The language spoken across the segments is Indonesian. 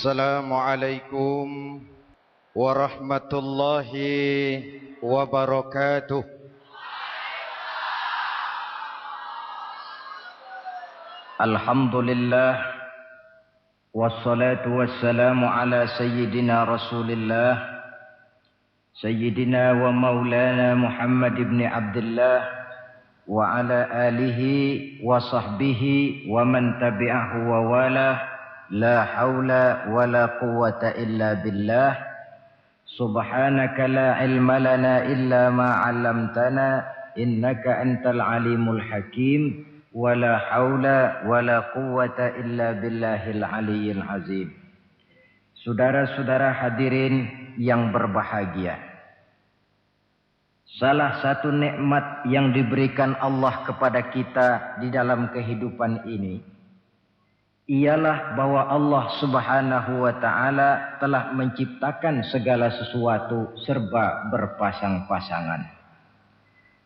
Assalamualaikum warahmatullahi wabarakatuh. Alhamdulillah wassalatu wassalamu ala sayyidina Rasulillah sayyidina wa maulana Muhammad ibn Abdullah wa ala alihi wa sahbihi wa man tabi'ahu wa walah. La haula wa la quwwata illa billah. Subhanaka la ilma lana illa ma 'allamtana innaka antal alimul hakim. Wa la haula wa la quwwata illa billahil aliyyil azim. Saudara-saudara hadirin yang berbahagia, salah satu nikmat yang diberikan Allah kepada kita di dalam kehidupan ini ialah bahwa Allah Subhanahu wa ta'ala telah menciptakan segala sesuatu serba berpasang-pasangan.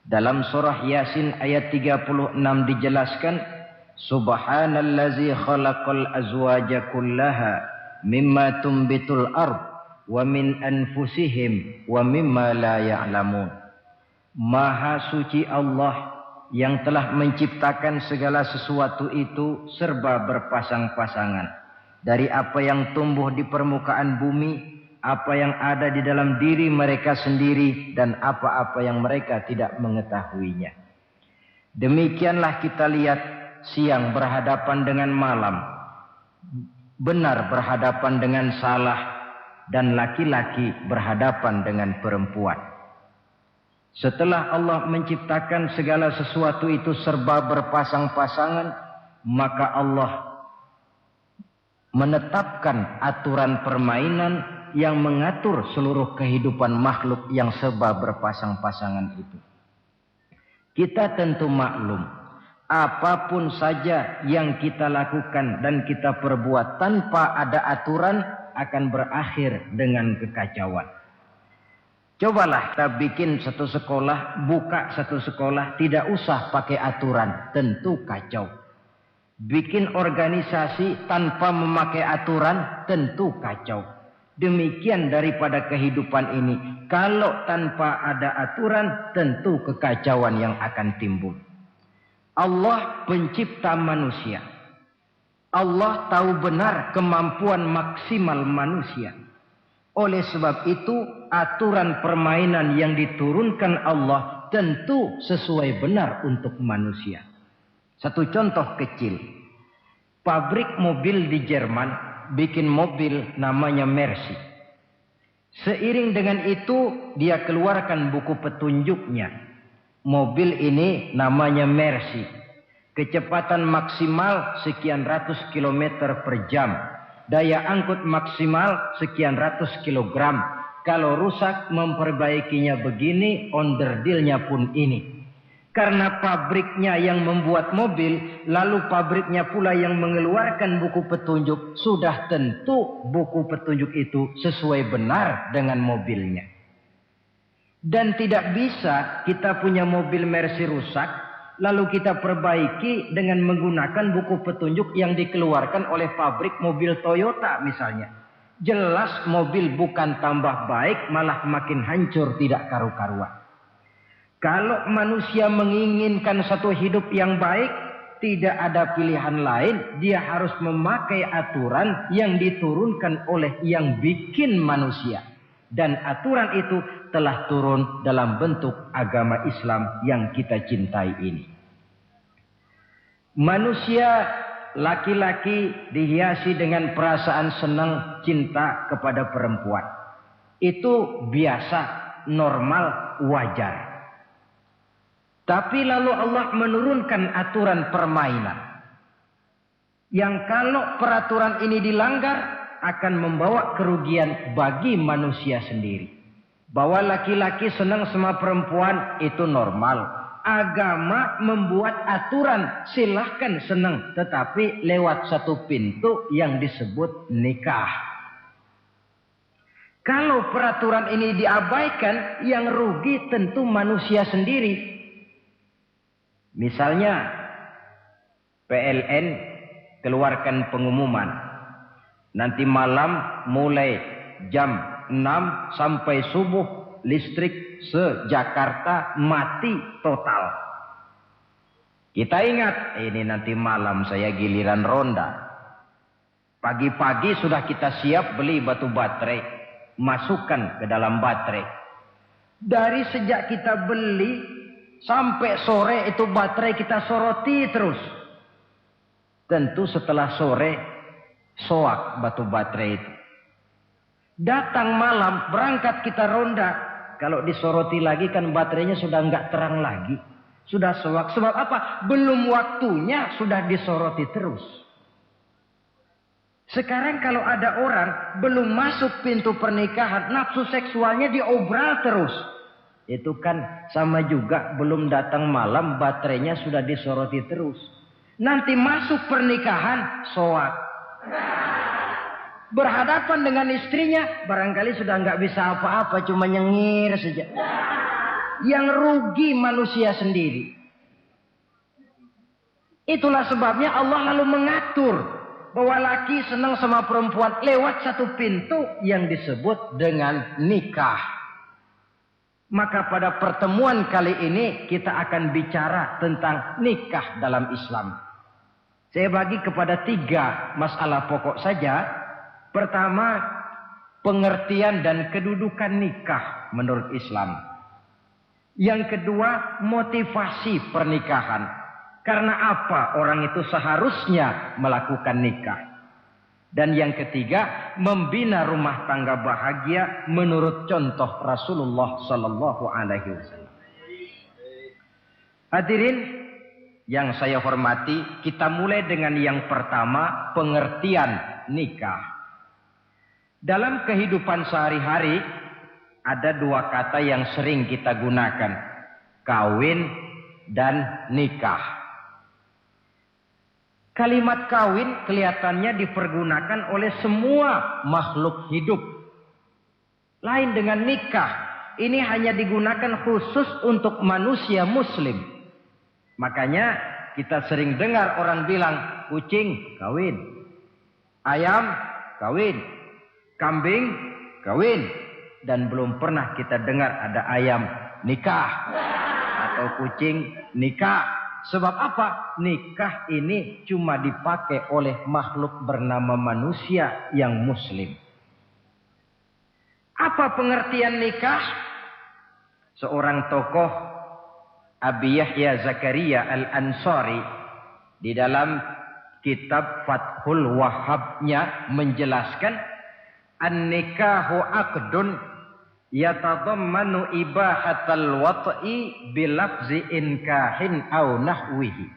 Dalam surah Yasin ayat 36 dijelaskan, Subhanallazi khalaqal azwaja kullaha mimma tumbitul ard wa min anfusihim wa mimma la ya'lamun. Maha suci Allah yang telah menciptakan segala sesuatu itu serba berpasang-pasangan. Dari apa yang tumbuh di permukaan bumi, apa yang ada di dalam diri mereka sendiri, dan apa-apa yang mereka tidak mengetahuinya. Demikianlah kita lihat siang berhadapan dengan malam, benar berhadapan dengan salah, dan laki-laki berhadapan dengan perempuan. Setelah Allah menciptakan segala sesuatu itu serba berpasang-pasangan, maka Allah menetapkan aturan permainan yang mengatur seluruh kehidupan makhluk yang serba berpasang-pasangan itu. Kita tentu maklum, apapun saja yang kita lakukan dan kita perbuat tanpa ada aturan akan berakhir dengan kekacauan. Cobalah kita bikin satu sekolah, buka satu sekolah, tidak usah pakai aturan, tentu kacau. Bikin organisasi tanpa memakai aturan, tentu kacau. Demikian daripada kehidupan ini. Kalau tanpa ada aturan, tentu kekacauan yang akan timbul. Allah pencipta manusia. Allah tahu benar kemampuan maksimal manusia. Oleh sebab itu, aturan permainan yang diturunkan Allah tentu sesuai benar untuk manusia. Satu contoh kecil. Pabrik mobil di Jerman bikin mobil namanya Mercy. Seiring dengan itu, dia keluarkan buku petunjuknya. Mobil ini namanya Mercy. Kecepatan maksimal sekian ratus kilometer per jam. Daya angkut maksimal sekian ratus kilogram. Kalau rusak memperbaikinya begini, onderdilnya pun ini. Karena pabriknya yang membuat mobil, lalu pabriknya pula yang mengeluarkan buku petunjuk, sudah tentu buku petunjuk itu sesuai benar dengan mobilnya. Dan tidak bisa kita punya mobil Mercy rusak, lalu kita perbaiki dengan menggunakan buku petunjuk yang dikeluarkan oleh pabrik mobil Toyota misalnya. Jelas mobil bukan tambah baik, malah makin hancur tidak karu-karuan. Kalau manusia menginginkan satu hidup yang baik, tidak ada pilihan lain. Dia harus memakai aturan yang diturunkan oleh yang bikin manusia. Dan aturan itu telah turun dalam bentuk agama Islam yang kita cintai ini. Manusia laki-laki dihiasi dengan perasaan senang cinta kepada perempuan. Itu biasa, normal, wajar. Tapi lalu Allah menurunkan aturan permainan. Yang kalau peraturan ini dilanggar akan membawa kerugian bagi manusia sendiri. Bahwa laki-laki senang sama perempuan itu normal. Agama membuat aturan, silahkan senang, tetapi lewat satu pintu yang disebut nikah. Kalau peraturan ini diabaikan, yang rugi tentu manusia sendiri. Misalnya PLN keluarkan pengumuman, Nanti malam mulai jam 6 sampai subuh listrik se-Jakarta mati total. Kita ingat, ini nanti malam saya giliran ronda. Pagi-pagi sudah kita siap beli batu baterai, masukkan ke dalam baterai. Dari sejak kita beli sampai sore itu baterai kita soroti terus. Tentu setelah sore soak batu baterai itu. Datang malam berangkat kita ronda. Kalau disoroti lagi kan baterainya sudah enggak terang lagi. Sudah soak. Sebab apa? Belum waktunya sudah disoroti terus. Sekarang kalau ada orang belum masuk pintu pernikahan, nafsu seksualnya diobral terus. Itu kan sama juga belum datang malam baterainya sudah disoroti terus. Nanti masuk pernikahan soak. Berhadapan dengan istrinya barangkali sudah nggak bisa apa-apa, cuma nyengir saja. Yang rugi manusia sendiri. Itulah sebabnya Allah lalu mengatur bahwa laki senang sama perempuan lewat satu pintu yang disebut dengan nikah. Maka pada pertemuan kali ini kita akan bicara tentang nikah dalam Islam. Saya bagi kepada 3 masalah pokok saja. Pertama, pengertian dan kedudukan nikah menurut Islam. Yang kedua, motivasi pernikahan. Karena apa orang itu seharusnya melakukan nikah. Dan yang ketiga, membina rumah tangga bahagia menurut contoh Rasulullah sallallahu alaihi wasallam. Hadirin yang saya hormati, kita mulai dengan yang pertama, pengertian nikah. Dalam kehidupan sehari-hari ada 2 kata yang sering kita gunakan, kawin dan nikah. Kalimat kawin kelihatannya dipergunakan oleh semua makhluk hidup. Lain dengan nikah, ini hanya digunakan khusus untuk manusia muslim. Makanya kita sering dengar orang bilang, kucing kawin, ayam kawin, kambing kawin. Dan belum pernah kita dengar ada ayam nikah atau kucing nikah. Sebab apa? Nikah ini cuma dipakai oleh makhluk bernama manusia yang muslim. Apa pengertian nikah? Seorang tokoh, Abi Yahya Zakaria Al-Ansari, di dalam kitab Fathul Wahhabnya menjelaskan, an-nikahu aqdun yatadammanu ibahatal wat'i bilafzi inkahin au nahwihi.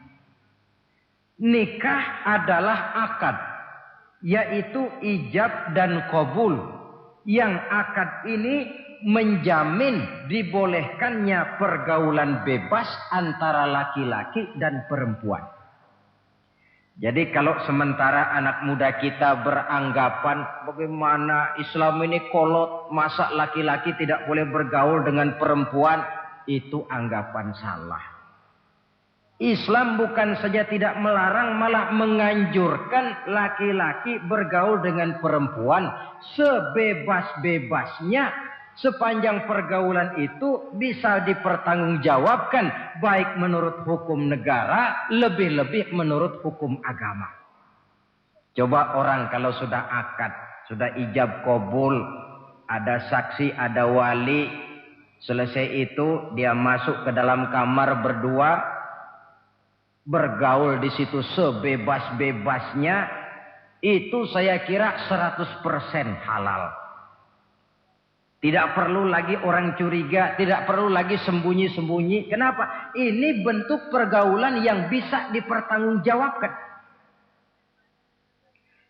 Nikah adalah akad, yaitu ijab dan qabul. Yang akad ini menjamin dibolehkannya pergaulan bebas antara laki-laki dan perempuan. Jadi kalau sementara anak muda kita beranggapan bagaimana Islam ini kolot, masa laki-laki tidak boleh bergaul dengan perempuan, itu anggapan salah. Islam bukan saja tidak melarang, malah menganjurkan laki-laki bergaul dengan perempuan sebebas-bebasnya. Sepanjang pergaulan itu bisa dipertanggungjawabkan baik menurut hukum negara, lebih-lebih menurut hukum agama. Coba orang kalau sudah akad, sudah ijab qabul, ada saksi, ada wali, selesai itu dia masuk ke dalam kamar berdua, bergaul di situ sebebas-bebasnya, itu saya kira 100% halal. Tidak perlu lagi orang curiga, tidak perlu lagi sembunyi-sembunyi. Kenapa? Ini bentuk pergaulan yang bisa dipertanggungjawabkan.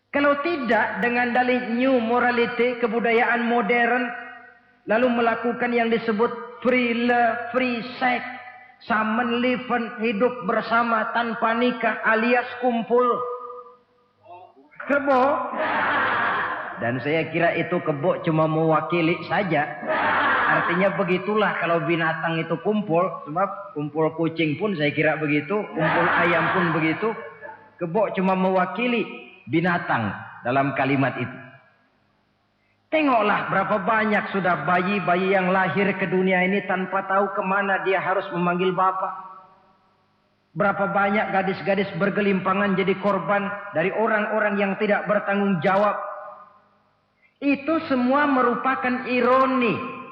Kalau tidak, dengan dalih new morality, kebudayaan modern, lalu melakukan yang disebut free love, free sex, samen liven, hidup bersama tanpa nikah alias kumpul kebo. Dan saya kira itu kebo cuma mewakili saja. Artinya begitulah kalau binatang itu kumpul. Sebab kumpul kucing pun saya kira begitu. Kumpul ayam pun begitu. Kebo cuma mewakili binatang. dalam kalimat itu. Tengoklah berapa banyak sudah bayi-bayi yang lahir ke dunia ini tanpa tahu kemana dia harus memanggil bapak. Berapa banyak gadis-gadis bergelimpangan jadi korban dari orang-orang yang tidak bertanggung jawab. Itu semua merupakan ironi.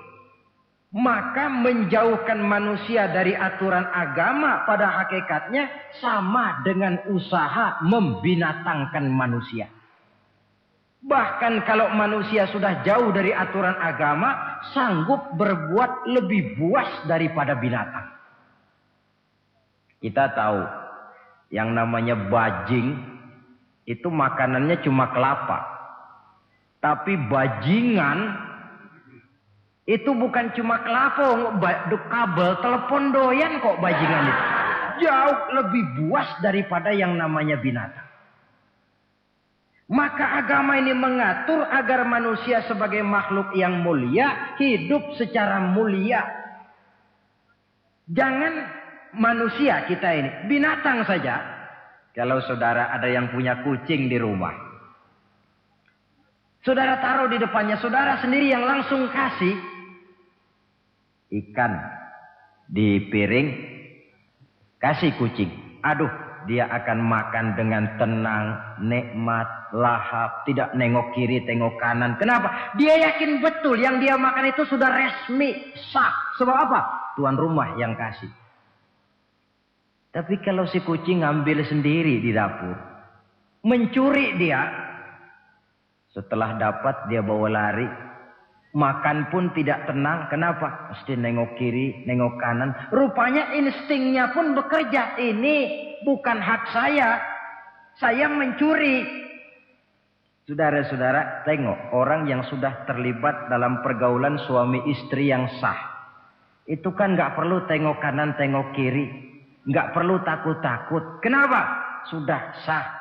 Maka menjauhkan manusia dari aturan agama pada hakikatnya sama dengan usaha membinatangkan manusia. Bahkan kalau manusia sudah jauh dari aturan agama, sanggup berbuat lebih buas daripada binatang. Kita tahu yang namanya bajing itu makanannya cuma kelapa. Tapi bajingan itu bukan cuma kelapa, kabel telepon doyan kok bajingan itu. Jauh lebih buas daripada yang namanya binatang. Maka agama ini mengatur agar manusia sebagai makhluk yang mulia hidup secara mulia. Jangan manusia kita ini, binatang saja. Kalau saudara ada yang punya kucing di rumah, saudara taruh di depannya, saudara sendiri yang langsung kasih ikan di piring, kasih kucing. Aduh, dia akan makan dengan tenang, nikmat, lahap, tidak nengok kiri, tengok kanan. Kenapa? Dia yakin betul yang dia makan itu sudah resmi, sah. Sebab apa? Tuan rumah yang kasih. Tapi kalau si kucing ngambil sendiri di dapur, mencuri dia, setelah dapat dia bawa lari, makan pun tidak tenang. Kenapa? Mesti nengok kiri, nengok kanan. Rupanya instingnya pun bekerja. Ini bukan hak saya mencuri. Saudara-saudara, tengok orang yang sudah terlibat dalam pergaulan suami istri yang sah. Itu kan gak perlu tengok kanan, tengok kiri. Nggak perlu takut-takut. Kenapa? Sudah sah.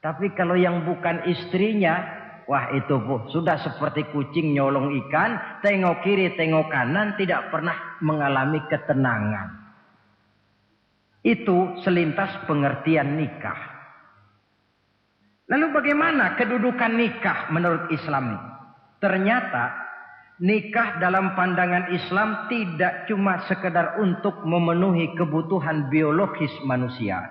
Tapi kalau yang bukan istrinya, wah itu sudah seperti kucing nyolong ikan, tengok kiri, tengok kanan, tidak pernah mengalami ketenangan. Itu selintas pengertian nikah. Lalu bagaimana kedudukan nikah menurut Islam? Ternyata nikah dalam pandangan Islam tidak cuma sekedar untuk memenuhi kebutuhan biologis manusia.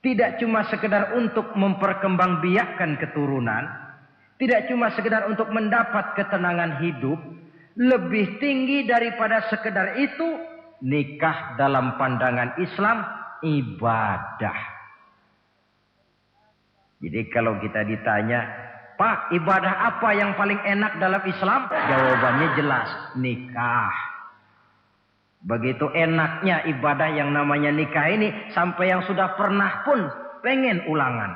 Tidak cuma sekedar untuk memperkembangbiakkan keturunan. Tidak cuma sekedar untuk mendapat ketenangan hidup. Lebih tinggi daripada sekedar itu, nikah dalam pandangan Islam ibadah. Jadi kalau kita ditanya, Pak, ibadah apa yang paling enak dalam Islam? Jawabannya jelas, nikah. Begitu enaknya ibadah yang namanya nikah ini, sampai yang sudah pernah pun pengen ulangan.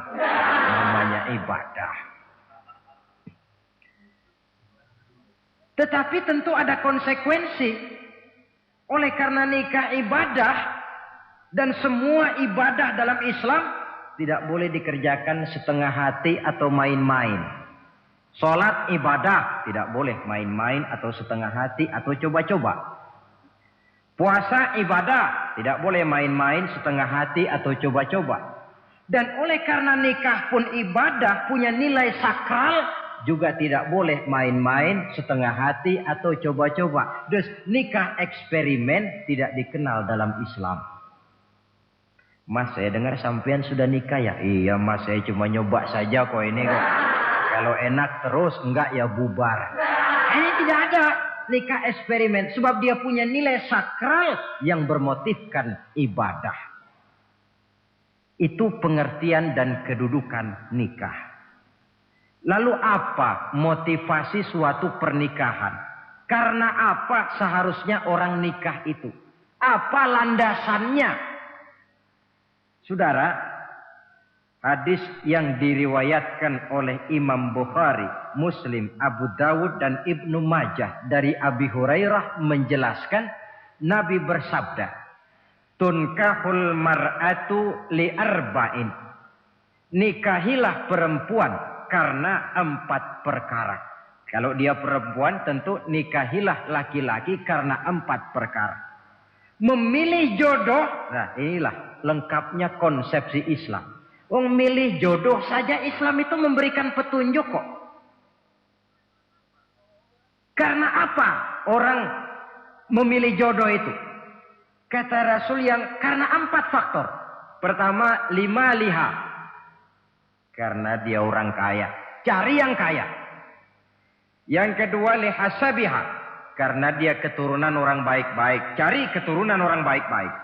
Namanya ibadah. Tetapi tentu ada konsekuensi. Oleh karena nikah ibadah, dan semua ibadah dalam Islam tidak boleh dikerjakan setengah hati atau main-main. Sholat ibadah tidak boleh main-main atau setengah hati atau coba-coba. Puasa ibadah tidak boleh main-main, setengah hati atau coba-coba. Dan oleh karena nikah pun ibadah, punya nilai sakral, juga tidak boleh main-main, setengah hati atau coba-coba. Dus nikah eksperimen tidak dikenal dalam Islam. Mas, saya dengar sampean sudah nikah ya? Iya mas, saya cuma nyoba saja kok ini kok. Kalau enak terus, enggak ya bubar. Ini tidak ada nikah eksperimen. Sebab dia punya nilai sakral yang bermotifkan ibadah. Itu pengertian dan kedudukan nikah. Lalu apa motivasi suatu pernikahan? Karena apa seharusnya orang nikah itu? Apa landasannya? Saudara, hadis yang diriwayatkan oleh Imam Bukhari, Muslim, Abu Dawud dan Ibnu Majah dari Abi Hurairah menjelaskan Nabi bersabda, "Tunkahul mar'atu li arba'in." Nikahilah perempuan karena 4 perkara. Kalau dia perempuan tentu nikahilah laki-laki karena 4 perkara. Memilih jodoh, nah inilah lengkapnya konsepsi Islam. Wong milih jodoh saja Islam itu memberikan petunjuk kok. Karena apa orang memilih jodoh itu? Kata Rasul karena 4 faktor. Pertama, 5 liha. Karena dia orang kaya. Cari yang kaya. Yang kedua, lihasabiha. Karena dia keturunan orang baik-baik. Cari keturunan orang baik-baik.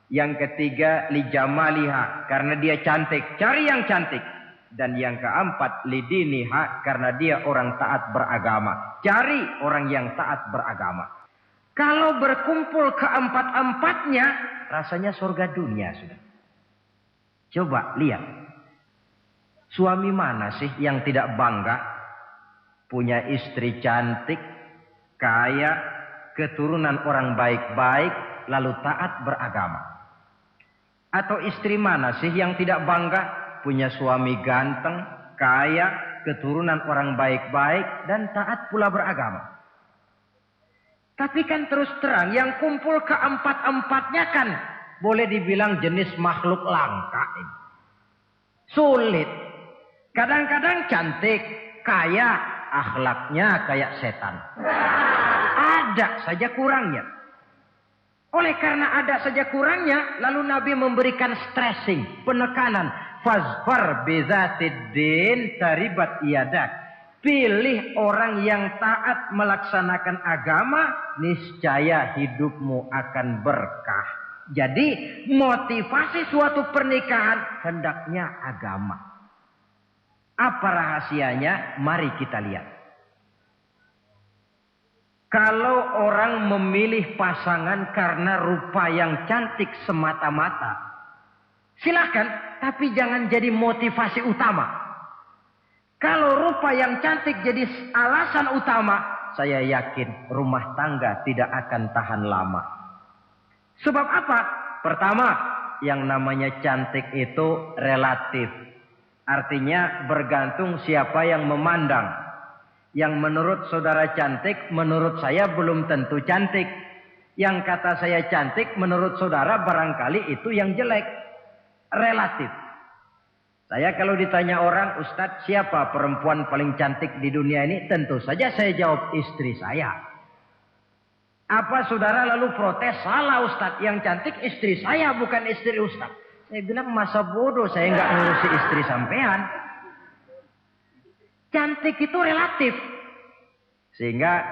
Yang ketiga, lijamaliha. Karena dia cantik. Cari yang cantik. Dan yang keempat, lidiniha. Karena dia orang taat beragama. Cari orang yang taat beragama. Kalau berkumpul keempat-empatnya, rasanya surga dunia sudah. Coba lihat. Suami mana sih yang tidak bangga punya istri cantik, kaya, keturunan orang baik-baik, lalu taat beragama? Atau istri mana sih yang tidak bangga punya suami ganteng, kaya, keturunan orang baik-baik, dan taat pula beragama? Tapi kan terus terang yang kumpul keempat-empatnya kan boleh dibilang jenis makhluk langka ini. Sulit. Kadang-kadang cantik, kaya, akhlaknya kayak setan. Ada saja kurangnya. Oleh karena ada saja kurangnya, lalu Nabi memberikan stressing, penekanan. Fazfar bizatiddin taribat iyadak. Pilih orang yang taat melaksanakan agama, niscaya hidupmu akan berkah. Jadi motivasi suatu pernikahan hendaknya agama. Apa rahasianya? Mari kita lihat. Kalau orang memilih pasangan karena rupa yang cantik semata-mata, silakan, tapi jangan jadi motivasi utama. Kalau rupa yang cantik jadi alasan utama, saya yakin rumah tangga tidak akan tahan lama. Sebab apa? Pertama, yang namanya cantik itu relatif. Artinya bergantung siapa yang memandang. Yang menurut saudara cantik, menurut saya belum tentu cantik. Yang kata saya cantik, menurut saudara barangkali itu yang jelek. Relatif. Saya kalau ditanya orang, Ustadz siapa perempuan paling cantik di dunia ini? Tentu saja saya jawab istri saya. Apa saudara lalu protes? Salah Ustadz, yang cantik istri saya bukan istri Ustadz. Saya bilang masa bodoh saya nggak ngurusi istri sampean. Cantik itu relatif. Sehingga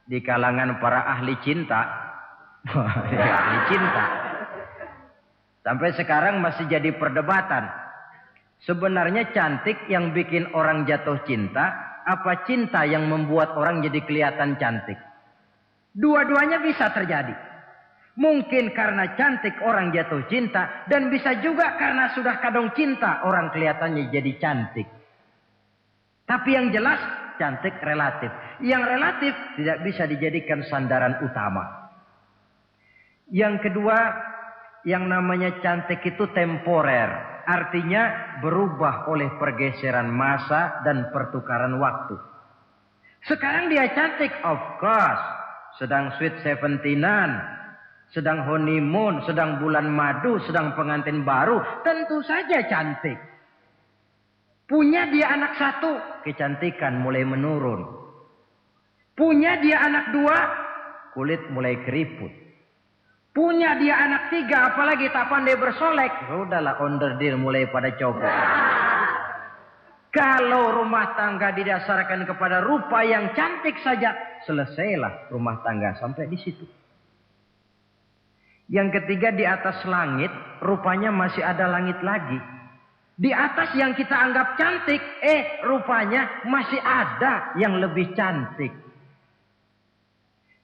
di kalangan para ahli cinta, ahli cinta, sampai sekarang masih jadi perdebatan. Sebenarnya cantik yang bikin orang jatuh cinta, apa cinta yang membuat orang jadi kelihatan cantik? Dua-duanya bisa terjadi. Mungkin karena cantik orang jatuh cinta, dan bisa juga karena sudah kadung cinta orang kelihatannya jadi cantik. Tapi yang jelas cantik relatif. Yang relatif tidak bisa dijadikan sandaran utama. Yang kedua, yang namanya cantik itu temporer. Artinya berubah oleh pergeseran masa dan pertukaran waktu. Sekarang dia cantik, of course. Sedang sweet 17-an, sedang honeymoon, sedang bulan madu, sedang pengantin baru. Tentu saja cantik. Punya dia anak 1, kecantikan mulai menurun. Punya dia anak 2, kulit mulai keriput. Punya dia anak 3, apalagi tak pandai bersolek. Sudahlah onderdil mulai pada copot. Kalau rumah tangga didasarkan kepada rupa yang cantik saja, selesailah rumah tangga sampai di situ. Yang ketiga, di atas langit, rupanya masih ada langit lagi. Di atas yang kita anggap cantik, rupanya masih ada yang lebih cantik.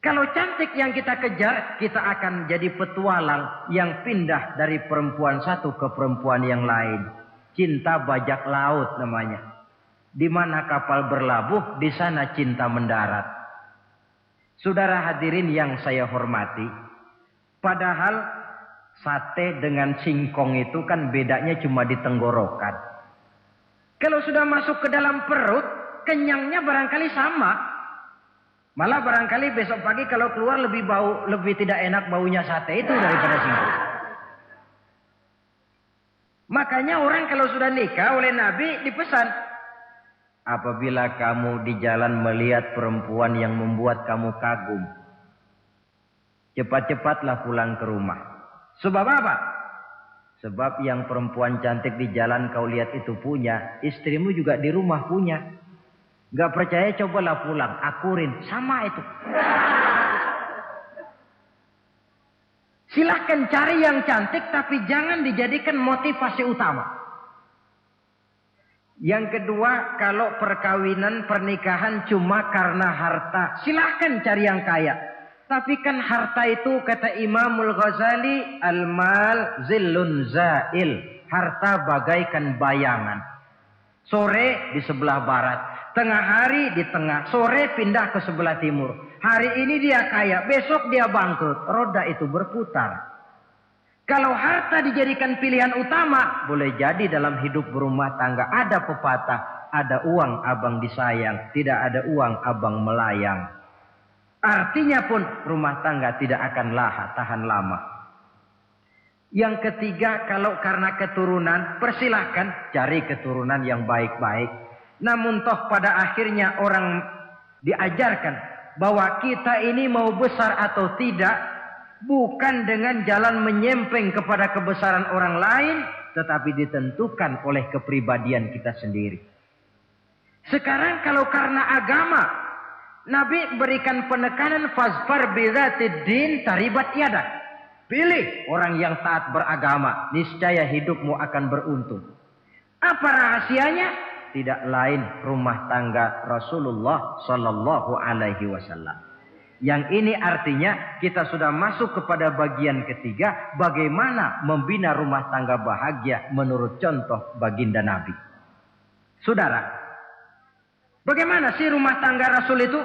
Kalau cantik yang kita kejar, kita akan jadi petualang yang pindah dari perempuan satu ke perempuan yang lain. Cinta bajak laut namanya. Di mana kapal berlabuh, di sana cinta mendarat. Saudara hadirin yang saya hormati, padahal sate dengan singkong itu kan bedanya cuma di tenggorokan. Kalau sudah masuk ke dalam perut, kenyangnya barangkali sama. Malah barangkali besok pagi kalau keluar lebih tidak enak baunya sate itu daripada singkong. Makanya orang kalau sudah nikah oleh Nabi dipesan, apabila kamu di jalan melihat perempuan yang membuat kamu kagum, cepat-cepatlah pulang ke rumah. Sebab apa? Sebab yang perempuan cantik di jalan kau lihat itu punya, istrimu juga di rumah punya. Gak percaya cobalah pulang, akurin, sama itu. Silahkan cari yang cantik tapi jangan dijadikan motivasi utama. Yang kedua, kalau perkawinan pernikahan cuma karena harta, silahkan cari yang kaya. Tapi kan harta itu kata Imamul Ghazali, al-mal zillun zail. Harta bagaikan bayangan. Sore di sebelah barat, tengah hari di tengah, sore pindah ke sebelah timur. Hari ini dia kaya, besok dia bangkrut. Roda itu berputar. Kalau harta dijadikan pilihan utama, boleh jadi dalam hidup berumah tangga ada pepatah, ada uang abang disayang, tidak ada uang abang melayang. Artinya pun rumah tangga tidak akan tahan lama. Yang ketiga, kalau karena keturunan, persilahkan cari keturunan yang baik-baik. Namun toh pada akhirnya orang diajarkan bahwa kita ini mau besar atau tidak, bukan dengan jalan menyempeng kepada kebesaran orang lain, tetapi ditentukan oleh kepribadian kita sendiri. Sekarang kalau karena agama, Nabi berikan penekanan fazfar bizatid din taribat yadak. Pilih orang yang taat beragama, niscaya hidupmu akan beruntung. Apa rahasianya? Tidak lain rumah tangga Rasulullah sallallahu alaihi wasallam. Yang ini artinya kita sudah masuk kepada bagian ketiga, bagaimana membina rumah tangga bahagia menurut contoh baginda Nabi. Saudara, bagaimana sih rumah tangga Rasul itu?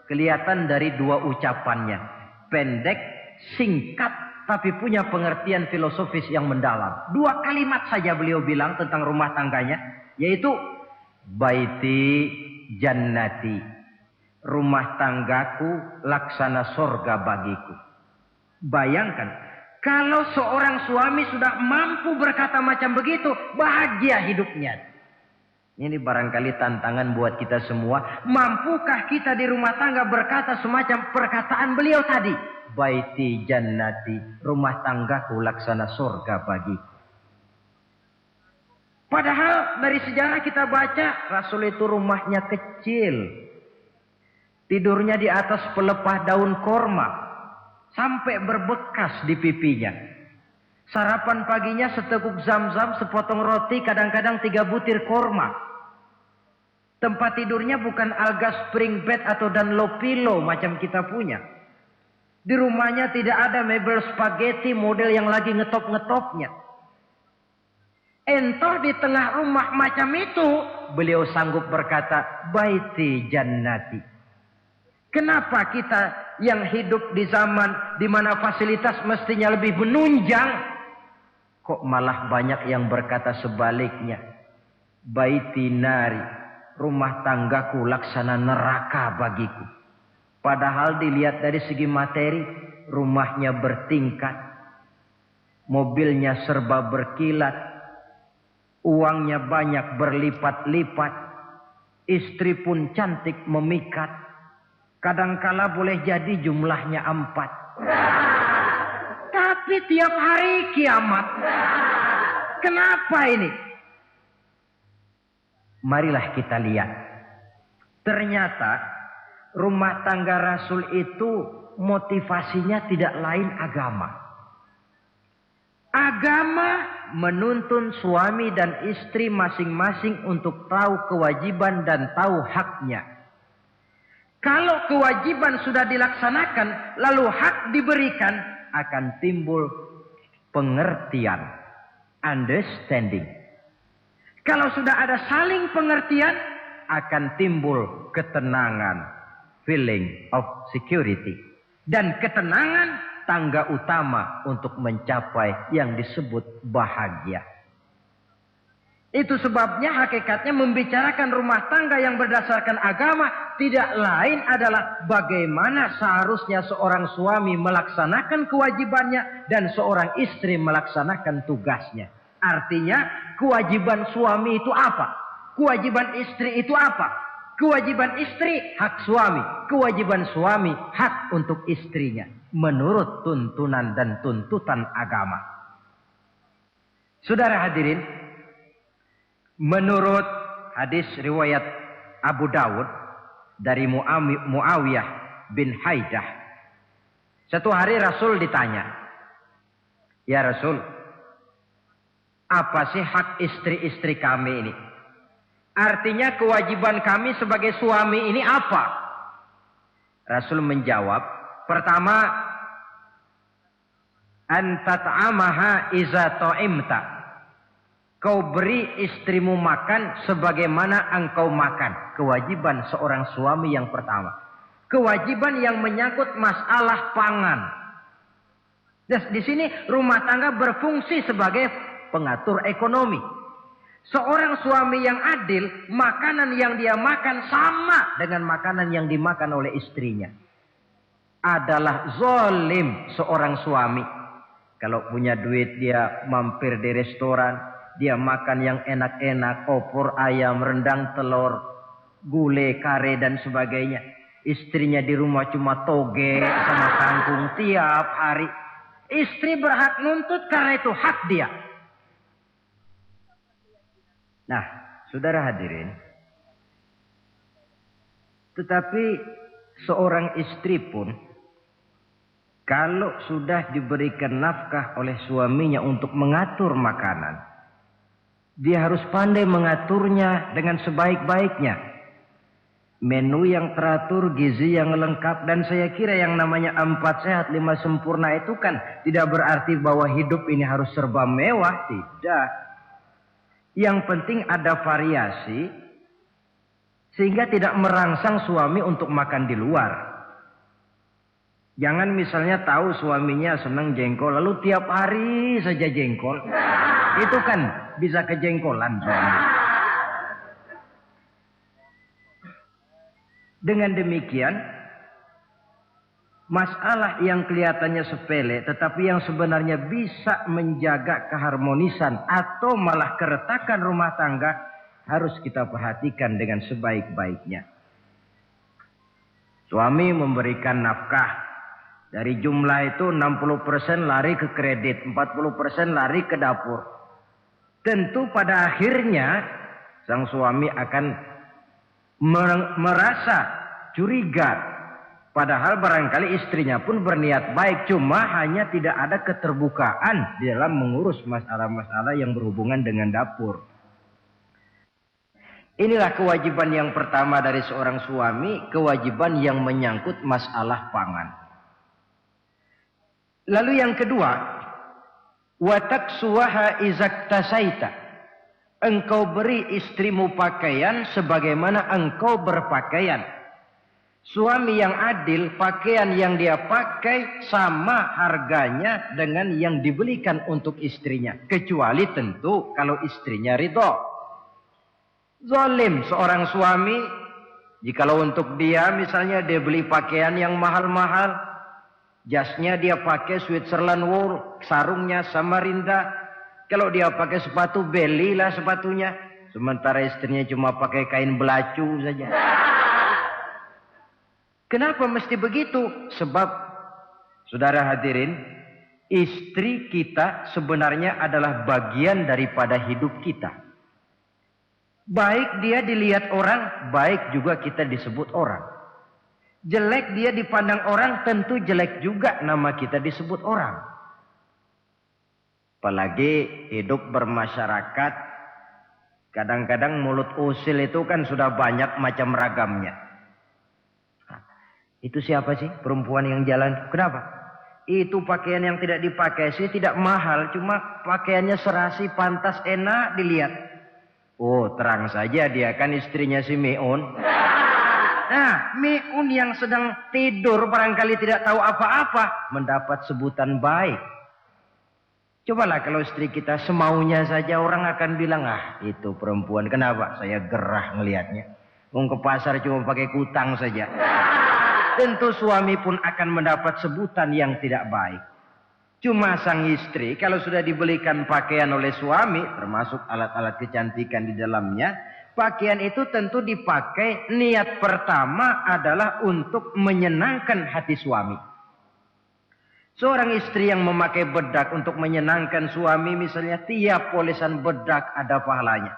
Kelihatan dari dua ucapannya. Pendek, singkat, tapi punya pengertian filosofis yang mendalam. Dua kalimat saja beliau bilang tentang rumah tangganya, yaitu baiti jannati. Rumah tanggaku laksana sorga bagiku. Bayangkan, kalau seorang suami sudah mampu berkata macam begitu, bahagia hidupnya. Ini barangkali tantangan buat kita semua. Mampukah kita di rumah tangga berkata semacam perkataan beliau tadi? Baiti jannati, rumah tanggaku laksana surga bagiku. Padahal dari sejarah kita baca, Rasul itu rumahnya kecil. Tidurnya di atas pelepah daun korma. Sampai berbekas di pipinya. Sarapan paginya seteguk zam-zam, sepotong roti, kadang-kadang 3 butir korma. Tempat tidurnya bukan alga spring bed atau Dunlop pillow macam kita punya. Di rumahnya tidak ada mebel spaghetti model yang lagi ngetop-ngetopnya. Entoh di tengah rumah macam itu, beliau sanggup berkata, baiti jannati. Kenapa kita yang hidup di zaman di mana fasilitas mestinya lebih menunjang, kok malah banyak yang berkata sebaliknya? Baiti nari, rumah tanggaku laksana neraka bagiku. Padahal dilihat dari segi materi, rumahnya bertingkat, mobilnya serba berkilat, uangnya banyak berlipat-lipat, istri pun cantik memikat, kadangkala boleh jadi jumlahnya 4. Tapi tiap hari kiamat. Kenapa ini? Marilah kita lihat. Ternyata rumah tangga Rasul itu motivasinya tidak lain agama. Agama menuntun suami dan istri masing-masing untuk tahu kewajiban dan tahu haknya. Kalau kewajiban sudah dilaksanakan, lalu hak diberikan, akan timbul pengertian, understanding. Kalau sudah ada saling pengertian, akan timbul ketenangan, feeling of security. Dan ketenangan tangga utama untuk mencapai yang disebut bahagia. Itu sebabnya hakikatnya membicarakan rumah tangga yang berdasarkan agama tidak lain adalah bagaimana seharusnya seorang suami melaksanakan kewajibannya dan seorang istri melaksanakan tugasnya. Artinya kewajiban suami itu apa? Kewajiban istri itu apa? Kewajiban istri hak suami. Kewajiban suami hak untuk istrinya. Menurut tuntunan dan tuntutan agama. Saudara hadirin, menurut hadis riwayat Abu Dawud dari Muawiyah bin Haidah. Satu hari Rasul ditanya, "Ya Rasul, apa sih hak istri-istri kami ini? Artinya kewajiban kami sebagai suami ini apa?" Rasul menjawab, pertama, "Antat'amaha iza ta'imta." Kau beri istrimu makan sebagaimana engkau makan. Kewajiban seorang suami yang pertama. Kewajiban yang menyangkut masalah pangan. Di sini rumah tangga berfungsi sebagai pengatur ekonomi. Seorang suami yang adil, makanan yang dia makan sama dengan makanan yang dimakan oleh istrinya. Adalah zalim seorang suami. Kalau punya duit dia mampir di restoran, dia makan yang enak-enak, opor ayam, rendang telur, gulai, kare dan sebagainya. Istrinya di rumah cuma toge sama kangkung tiap hari. Istri berhak nuntut karena itu hak dia. Nah, saudara hadirin, tetapi seorang istri pun kalau sudah diberikan nafkah oleh suaminya untuk mengatur makanan, dia harus pandai mengaturnya dengan sebaik-baiknya. Menu yang teratur, gizi yang lengkap, dan saya kira yang namanya 4 sehat 5 sempurna itu kan tidak berarti bahwa hidup ini harus serba mewah, tidak. Yang penting ada variasi sehingga tidak merangsang suami untuk makan di luar. Jangan misalnya tahu suaminya senang jengkol lalu tiap hari saja jengkol. Itu kan bisa kejengkolan suami. Dengan demikian, masalah yang kelihatannya sepele tetapi yang sebenarnya bisa menjaga keharmonisan atau malah keretakan rumah tangga harus kita perhatikan dengan sebaik-baiknya. Suami memberikan nafkah. Dari jumlah itu 60% lari ke kredit, 40% lari ke dapur. Tentu pada akhirnya sang suami akan merasa curiga. Padahal barangkali istrinya pun berniat baik. Cuma hanya tidak ada keterbukaan di dalam mengurus masalah-masalah yang berhubungan dengan dapur. Inilah kewajiban yang pertama dari seorang suami. Kewajiban yang menyangkut masalah pangan. Lalu yang kedua, wataksuwaha izaktasaita. Engkau beri istrimu pakaian sebagaimana engkau berpakaian. Suami yang adil, pakaian yang dia pakai sama harganya dengan yang dibelikan untuk istrinya. Kecuali tentu kalau istrinya ridho. Zalim seorang suami, jikalau untuk dia misalnya dia beli pakaian yang mahal-mahal, jasnya dia pakai Switzerland wool, sarungnya Samarinda. Kalau dia pakai sepatu, belilah sepatunya. Sementara istrinya cuma pakai kain belacu saja. Kenapa mesti begitu? Sebab, saudara hadirin, istri kita sebenarnya adalah bagian daripada hidup kita. Baik dia dilihat orang, baik juga kita disebut orang. Jelek dia dipandang orang, tentu jelek juga nama kita disebut orang. Apalagi hidup bermasyarakat, kadang-kadang mulut usil itu kan sudah banyak macam ragamnya. Itu siapa sih perempuan yang jalan? Kenapa? Itu pakaian yang tidak dipakai sih tidak mahal, cuma pakaiannya serasi, pantas, enak dilihat. Oh, terang saja dia kan istrinya si Meun. Nah, Meun yang sedang tidur barangkali tidak tahu apa-apa mendapat sebutan baik. Cobalah kalau istri kita semaunya saja, orang akan bilang, ah itu perempuan, kenapa? Saya gerah ngelihatnya. Mau ke pasar cuma pakai kutang saja. Tentu suami pun akan mendapat sebutan yang tidak baik. Cuma sang istri kalau sudah dibelikan pakaian oleh suami, termasuk alat-alat kecantikan di dalamnya, pakaian itu tentu dipakai niat pertama adalah untuk menyenangkan hati suami. Seorang istri yang memakai bedak untuk menyenangkan suami misalnya, tiap polesan bedak ada pahalanya.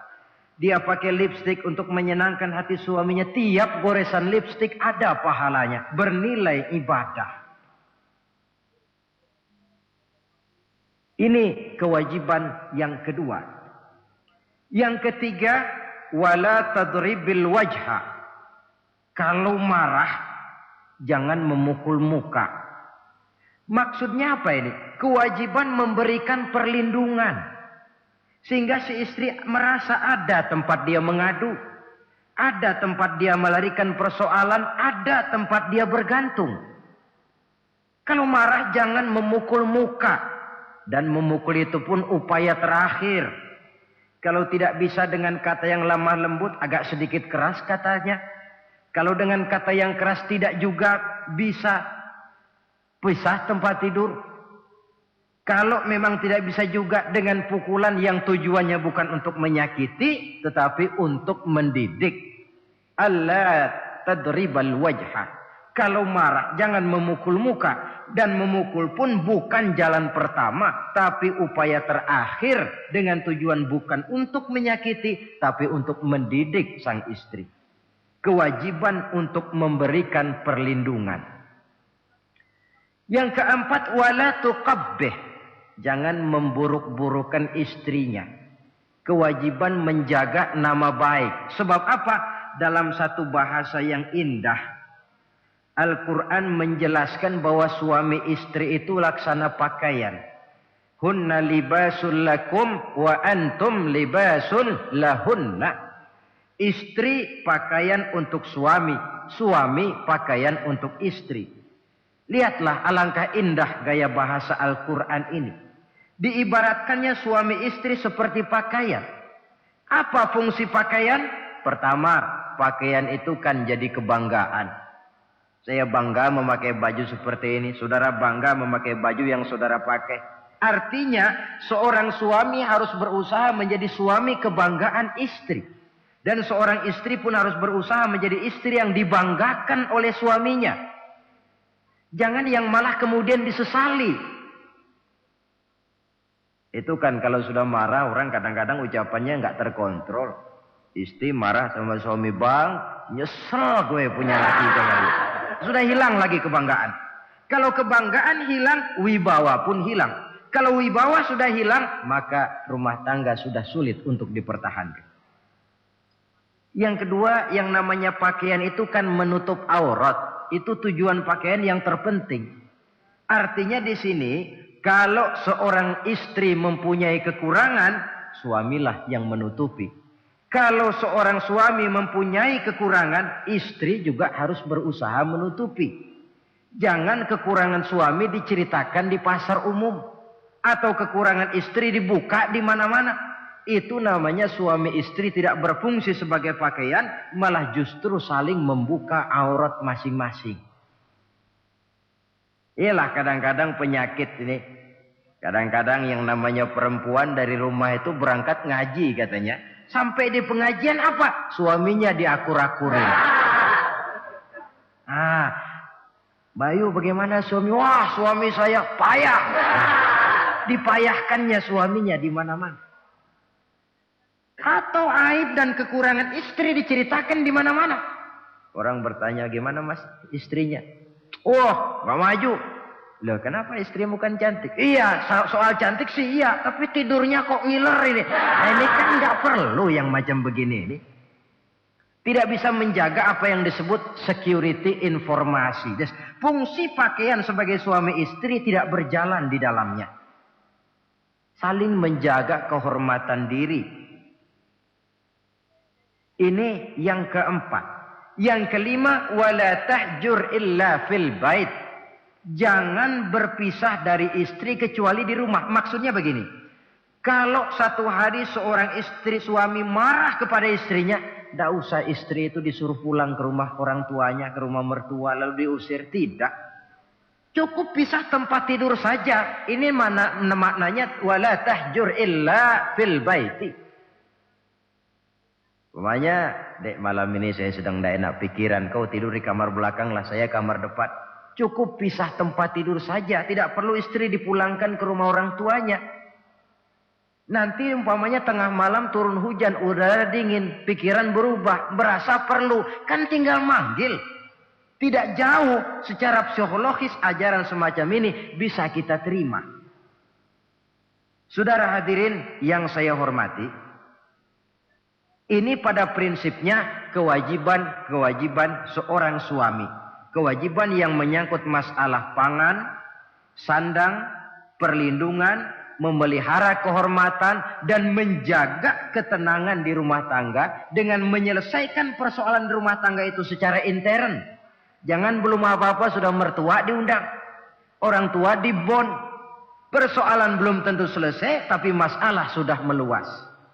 Dia pakai lipstik untuk menyenangkan hati suaminya, tiap goresan lipstik ada pahalanya, bernilai ibadah. Ini kewajiban yang kedua. Yang ketiga, wala tadribil wajha. Kalau marah, jangan memukul muka. Maksudnya apa ini? Kewajiban memberikan perlindungan. Sehingga si istri merasa ada tempat dia mengadu. Ada tempat dia melarikan persoalan. Ada tempat dia bergantung. Kalau marah jangan memukul muka. Dan memukul itu pun upaya terakhir. Kalau tidak bisa dengan kata yang lemah lembut, agak sedikit keras katanya. Kalau dengan kata yang keras tidak juga bisa pisah tempat tidur. Kalau memang tidak bisa juga dengan pukulan yang tujuannya bukan untuk menyakiti, tetapi untuk mendidik. Allah tadribal wajha. Kalau marah jangan memukul muka. Dan memukul pun bukan jalan pertama, tapi upaya terakhir dengan tujuan bukan untuk menyakiti, tapi untuk mendidik sang istri. Kewajiban untuk memberikan perlindungan. Yang keempat, wala tuqabbih. Jangan memburuk-burukan istrinya. Kewajiban menjaga nama baik. Sebab apa? Dalam satu bahasa yang indah, Al-Quran menjelaskan bahwa suami istri itu laksana pakaian. Hunna libasul lakum wa antum libasul lahunna. Istri pakaian untuk suami, suami pakaian untuk istri. Lihatlah alangkah indah gaya bahasa Al-Quran ini. Diibaratkannya suami istri seperti pakaian. Apa fungsi pakaian? Pertama, pakaian itu kan jadi kebanggaan. Saya bangga memakai baju seperti ini. Saudara bangga memakai baju yang saudara pakai. Artinya seorang suami harus berusaha menjadi suami kebanggaan istri. Dan seorang istri pun harus berusaha menjadi istri yang dibanggakan oleh suaminya. Jangan yang malah kemudian disesali. Itu kan kalau sudah marah orang kadang-kadang ucapannya nggak terkontrol. Istri marah sama suami, bang, nyesel gue punya laki kayak gitu. Sudah hilang lagi kebanggaan. Kalau kebanggaan hilang, wibawa pun hilang. Kalau wibawa sudah hilang, maka rumah tangga sudah sulit untuk dipertahankan. Yang kedua, yang namanya pakaian itu kan menutup aurat. Itu tujuan pakaian yang terpenting. Artinya di sini, kalau seorang istri mempunyai kekurangan, suamilah yang menutupi. Kalau seorang suami mempunyai kekurangan, istri juga harus berusaha menutupi. Jangan kekurangan suami diceritakan di pasar umum. Atau kekurangan istri dibuka di mana-mana. Itu namanya suami istri tidak berfungsi sebagai pakaian, malah justru saling membuka aurat masing-masing. Iyalah kadang-kadang penyakit ini. Kadang-kadang yang namanya perempuan dari rumah itu berangkat ngaji katanya. Sampai di pengajian apa? Suaminya diakur-akurin. Bayu bagaimana suami? Wah, suami saya payah. Dipayahkannya suaminya di mana-mana. Atau aib dan kekurangan istri diceritakan di mana-mana. Orang bertanya, gimana mas istrinya? Oh, gak maju. Loh, kenapa istrimu kan cantik? Iya, soal cantik sih iya, tapi tidurnya kok ngiler ini. Nah, ini kan nggak perlu yang macam begini ini. Tidak bisa menjaga apa yang disebut security informasi. Fungsi pakaian sebagai suami istri tidak berjalan di dalamnya. Saling menjaga kehormatan diri. Ini yang keempat. Yang kelima, wala tahjur illa fil bait. Jangan berpisah dari istri kecuali di rumah. Maksudnya begini. Kalau satu hari seorang istri suami marah kepada istrinya, tidak usah istri itu disuruh pulang ke rumah orang tuanya, ke rumah mertua, lalu diusir. Tidak. Cukup pisah tempat tidur saja. Ini maknanya wala tahjur illa fil baiti. Umpamanya, dek malam ini saya sedang tidak enak pikiran, kau tidur di kamar belakang lah, saya kamar depan. Cukup pisah tempat tidur saja, tidak perlu istri dipulangkan ke rumah orang tuanya. Nanti umpamanya tengah malam turun hujan, udara dingin, pikiran berubah, berasa perlu, kan tinggal manggil. Tidak jauh secara psikologis ajaran semacam ini bisa kita terima. Saudara hadirin yang saya hormati, ini pada prinsipnya kewajiban seorang suami. Kewajiban yang menyangkut masalah pangan, sandang, perlindungan, memelihara kehormatan, dan menjaga ketenangan di rumah tangga dengan menyelesaikan persoalan rumah tangga itu secara intern. Jangan belum apa-apa sudah mertua diundang, orang tua dibon. Persoalan belum tentu selesai, tapi masalah sudah meluas.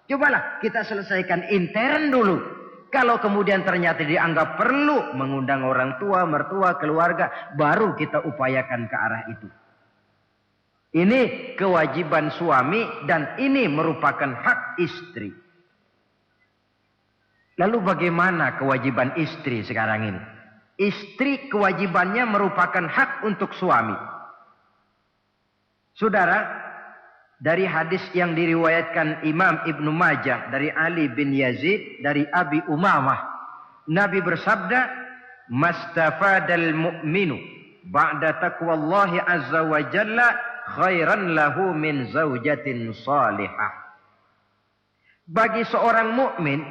Cobalah kita selesaikan intern dulu. Kalau kemudian ternyata dianggap perlu mengundang orang tua, mertua, keluarga, baru kita upayakan ke arah itu. Ini kewajiban suami dan ini merupakan hak istri. Lalu bagaimana kewajiban istri sekarang ini? Istri kewajibannya merupakan hak untuk suami. Saudara, dari hadis yang diriwayatkan Imam Ibnu Majah dari Ali bin Yazid dari Abi Umamah, Nabi bersabda, "Mastafadal mu'minu ba'da taqwallahi azza wa jalla khairan lahu min zaujatin salihah." Bagi seorang mukmin,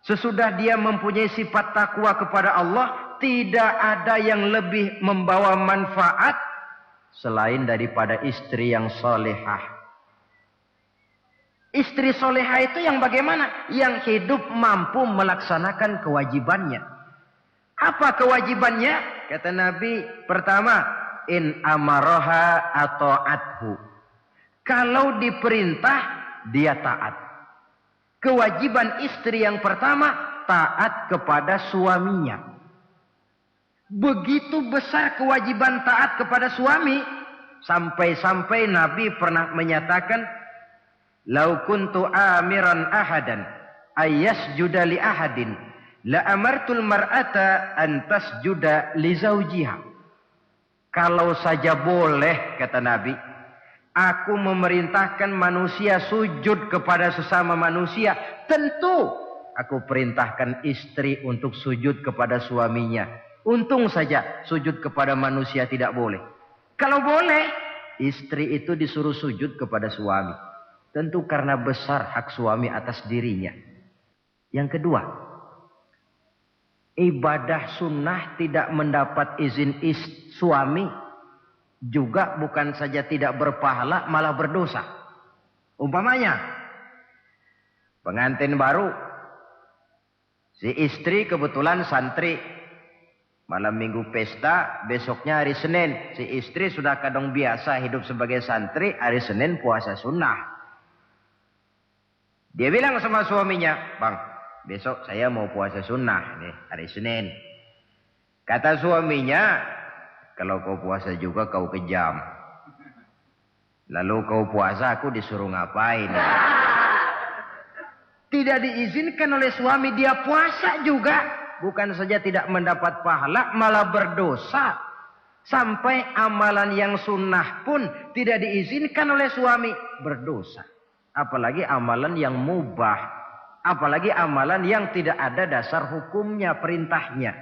sesudah dia mempunyai sifat takwa kepada Allah, tidak ada yang lebih membawa manfaat selain daripada istri yang solehah. Istri solehah itu yang bagaimana? Yang hidup mampu melaksanakan kewajibannya. Apa kewajibannya? Kata Nabi, pertama, in amaroha ata'athu. Kalau diperintah, dia taat. Kewajiban istri yang pertama, taat kepada suaminya. Begitu besar kewajiban taat kepada suami, sampai-sampai Nabi pernah menyatakan, "Lau kuntu amiran ahadan ayyasjuda li ahadin, la amartul mar'ata an tasjuda li zawjiha." Kalau saja boleh, kata Nabi, aku memerintahkan manusia sujud kepada sesama manusia, tentu aku perintahkan istri untuk sujud kepada suaminya. Untung saja sujud kepada manusia tidak boleh. Kalau boleh, istri itu disuruh sujud kepada suami. Tentu karena besar hak suami atas dirinya. Yang kedua, ibadah sunnah tidak mendapat izin suami juga bukan saja tidak berpahala, malah berdosa. Umpamanya, pengantin baru, si istri kebetulan santri, malam minggu pesta, besoknya hari Senin. Si istri sudah kadang biasa hidup sebagai santri, hari Senin puasa sunnah. Dia bilang sama suaminya, "Bang, besok saya mau puasa sunnah nih, hari Senin." Kata suaminya, "Kalau kau puasa juga kau kejam. Lalu kau puasa, aku disuruh ngapain?" Tidak diizinkan oleh suami, dia puasa juga. Bukan saja tidak mendapat pahala, malah berdosa. Sampai amalan yang sunnah pun tidak diizinkan oleh suami, berdosa. Apalagi amalan yang mubah. Apalagi amalan yang tidak ada dasar hukumnya, perintahnya.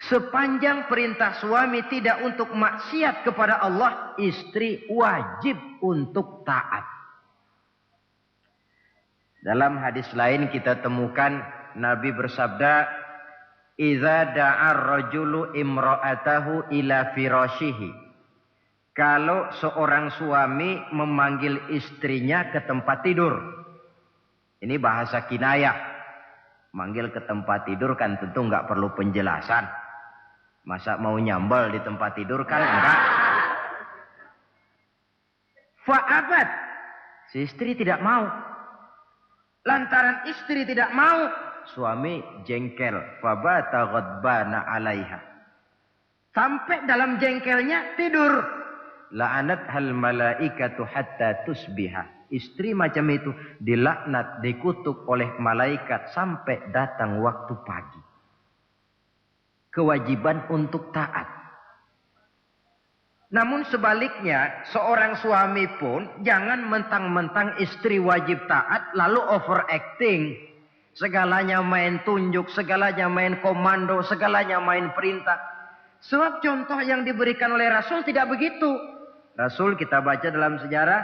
Sepanjang perintah suami tidak untuk maksiat kepada Allah, istri wajib untuk taat. Dalam hadis lain kita temukan Nabi bersabda, "Idza da'ar rajulu imra'atahu ila firashihi." Kalau seorang suami memanggil istrinya ke tempat tidur. Ini bahasa kinayah. Manggil ke tempat tidur kan tentu enggak perlu penjelasan. Masa mau nyambal di tempat tidur kan enggak. Fa'abat. Si istri tidak mau. Lantaran istri tidak mau, suami jengkel. Fabata ghadbana 'alaiha. Sampai dalam jengkelnya tidur. La'anat hal malaikatu hatta tusbiha. Istri macam itu dilaknat, dikutuk oleh malaikat sampai datang waktu pagi. Kewajiban untuk taat. Namun sebaliknya, seorang suami pun jangan mentang-mentang istri wajib taat lalu overacting. Segalanya main tunjuk, segalanya main komando, segalanya main perintah. Sebab contoh yang diberikan oleh Rasul tidak begitu. Rasul kita baca dalam sejarah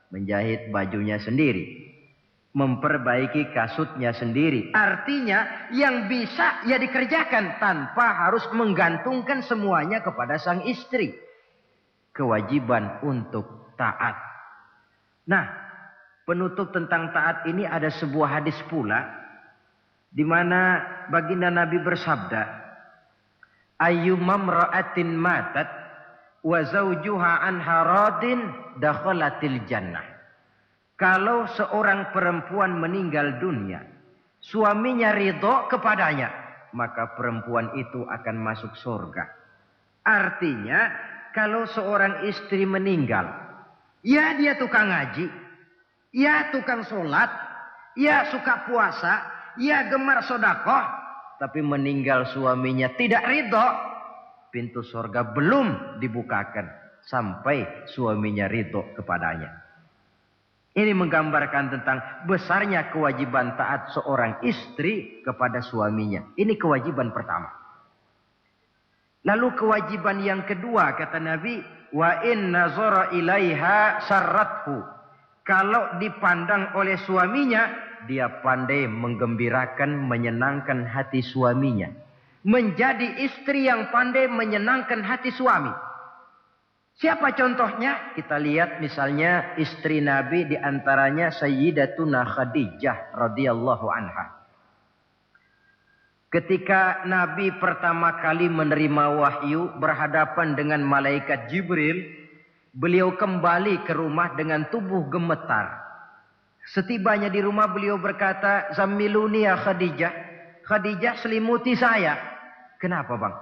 menjahit bajunya sendiri, memperbaiki kasutnya sendiri. Artinya yang bisa ya dikerjakan tanpa harus menggantungkan semuanya kepada sang istri. Kewajiban untuk taat. Nah, penutup tentang taat ini ada sebuah hadis pula di mana baginda Nabi bersabda, ayyumam ra'atin matat wa zawjuha anha radin dakhalatil jannah. Kalau seorang perempuan meninggal dunia, suaminya ridho kepadanya, maka perempuan itu akan masuk surga. Artinya, kalau seorang istri meninggal, ya dia tukang ngaji, ya tukang sholat, ya suka puasa, ya gemar sodakoh, tapi meninggal suaminya tidak ridho, pintu surga belum dibukakan sampai suaminya ridho kepadanya. Ini menggambarkan tentang besarnya kewajiban taat seorang istri kepada suaminya. Ini kewajiban pertama. Lalu kewajiban yang kedua kata Nabi, wa in nazara ilaiha sarrathu. Kalau dipandang oleh suaminya, dia pandai menggembirakan, menyenangkan hati suaminya. Menjadi istri yang pandai menyenangkan hati suami. Siapa contohnya? Kita lihat misalnya istri Nabi diantaranya Sayyidatuna Khadijah radhiyallahu anha. Ketika Nabi pertama kali menerima wahyu berhadapan dengan malaikat Jibril, beliau kembali ke rumah dengan tubuh gemetar. Setibanya di rumah beliau berkata, "Zammiluni ya Khadijah." Khadijah, selimuti saya. Kenapa bang?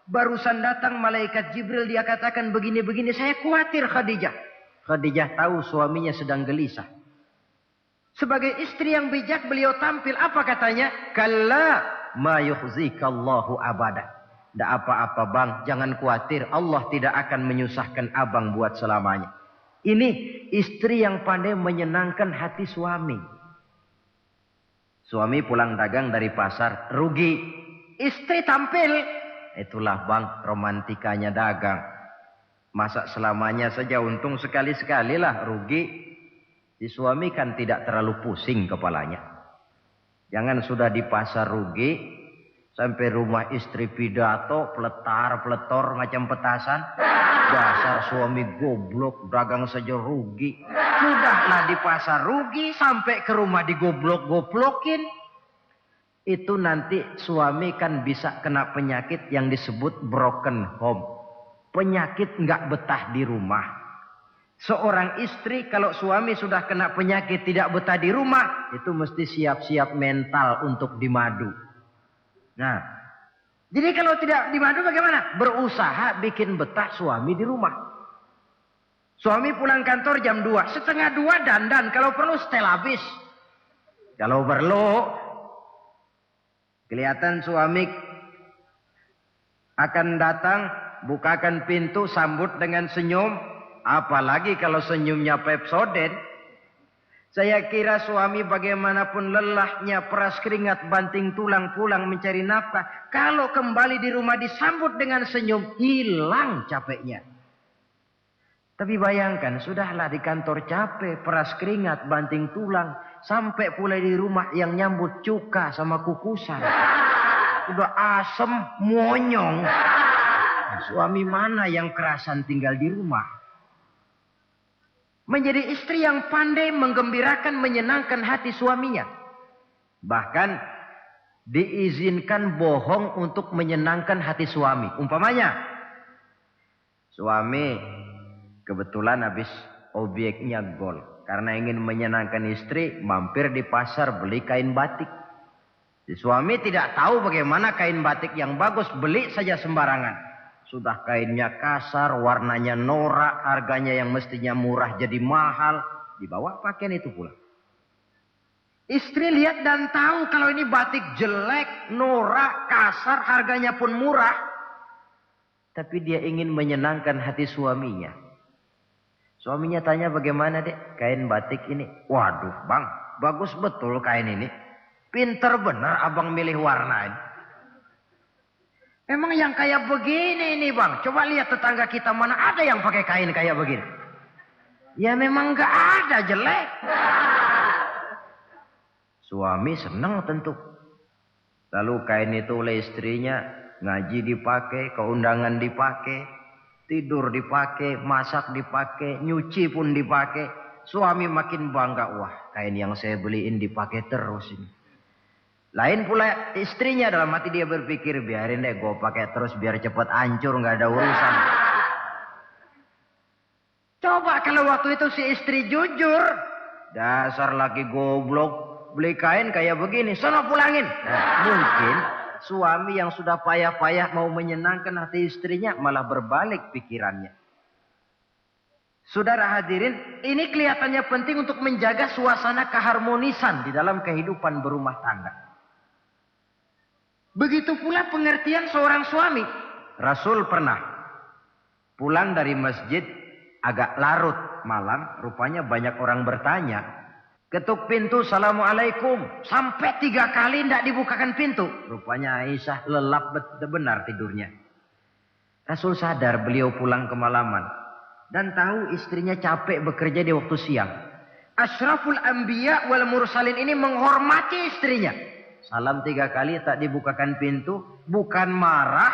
Barusan datang malaikat Jibril, dia katakan begini-begini, saya khawatir Khadijah. Khadijah tahu suaminya sedang gelisah. Sebagai istri yang bijak beliau tampil, apa katanya? Kalla ma yukhzikallahu abada. Tidak apa-apa bang, jangan khawatir, Allah tidak akan menyusahkan abang buat selamanya. Ini istri yang pandai menyenangkan hati suami. Suami pulang dagang dari pasar, rugi. Istri tampil. Itulah bang, romantikanya dagang. Masa selamanya saja untung sekali-sekali lah, rugi. Si suami kan tidak terlalu pusing kepalanya. Jangan sudah di pasar rugi, sampai rumah istri pidato, peletar-peletor macam petasan. Dasar suami goblok, dagang saja rugi. Sudahlah di pasar rugi, sampai ke rumah digoblok-goblokin. Itu nanti suami kan bisa kena penyakit yang disebut broken home. Penyakit nggak betah di rumah. Seorang istri kalau suami sudah kena penyakit tidak betah di rumah, itu mesti siap-siap mental untuk dimadu. Nah, jadi kalau tidak dimadu bagaimana? Berusaha bikin betah suami di rumah. Suami pulang kantor jam 2, setengah 2 dandan, kalau perlu setel habis. Kalau perlu, kelihatan suami akan datang, bukakan pintu, sambut dengan senyum. Apalagi kalau senyumnya Pepsodent. Saya kira suami bagaimanapun lelahnya, peras keringat, banting tulang, pulang mencari nafkah. Kalau kembali di rumah disambut dengan senyum, hilang capeknya. Tapi bayangkan, sudahlah di kantor capek, peras keringat, banting tulang. Sampai pula di rumah yang nyambut cuka sama kukusan. Udah asem, monyong. Suami mana yang kerasan tinggal di rumah? Menjadi istri yang pandai menggembirakan, menyenangkan hati suaminya. Bahkan diizinkan bohong untuk menyenangkan hati suami. Umpamanya, suami kebetulan habis obyeknya gol. Karena ingin menyenangkan istri, mampir di pasar beli kain batik. Si suami tidak tahu bagaimana kain batik yang bagus, beli saja sembarangan. Sudah kainnya kasar, warnanya norak, harganya yang mestinya murah jadi mahal. Dibawa pakaian itu pulang. Istri lihat dan tahu kalau ini batik jelek, norak, kasar, harganya pun murah. Tapi dia ingin menyenangkan hati suaminya. Suaminya tanya, bagaimana dek kain batik ini? Waduh bang, bagus betul kain ini. Pinter bener abang milih warna ini. Memang yang kayak begini ini bang. Coba lihat tetangga kita, mana ada yang pakai kain kayak begini. Ya memang gak ada, jelek. Suami senang tentu. Lalu kain itu oleh istrinya, ngaji dipakai, keundangan dipakai, tidur dipakai, masak dipakai, nyuci pun dipakai. Suami makin bangga, wah kain yang saya beliin dipakai terus ini. Lain pula istrinya, dalam hati dia berpikir, biarin deh gue pakai terus biar cepat hancur, nggak ada urusan. Coba kalau waktu itu si istri jujur, dasar laki goblok, beli kain kayak begini, sono pulangin. Nah, mungkin suami yang sudah payah-payah mau menyenangkan hati istrinya malah berbalik pikirannya. Saudara hadirin, ini kelihatannya penting untuk menjaga suasana keharmonisan di dalam kehidupan berumah tangga. Begitu pula pengertian seorang suami. Rasul pernah pulang dari masjid agak larut malam, rupanya banyak orang bertanya. Ketuk pintu, assalamualaikum, sampai 3 kali tidak dibukakan pintu. Rupanya Aisyah lelap benar tidurnya. Rasul sadar beliau pulang kemalaman dan tahu istrinya capek bekerja di waktu siang. Asyraful anbiya wal mursalin ini menghormati istrinya. Salam 3 kali tak dibukakan pintu, bukan marah,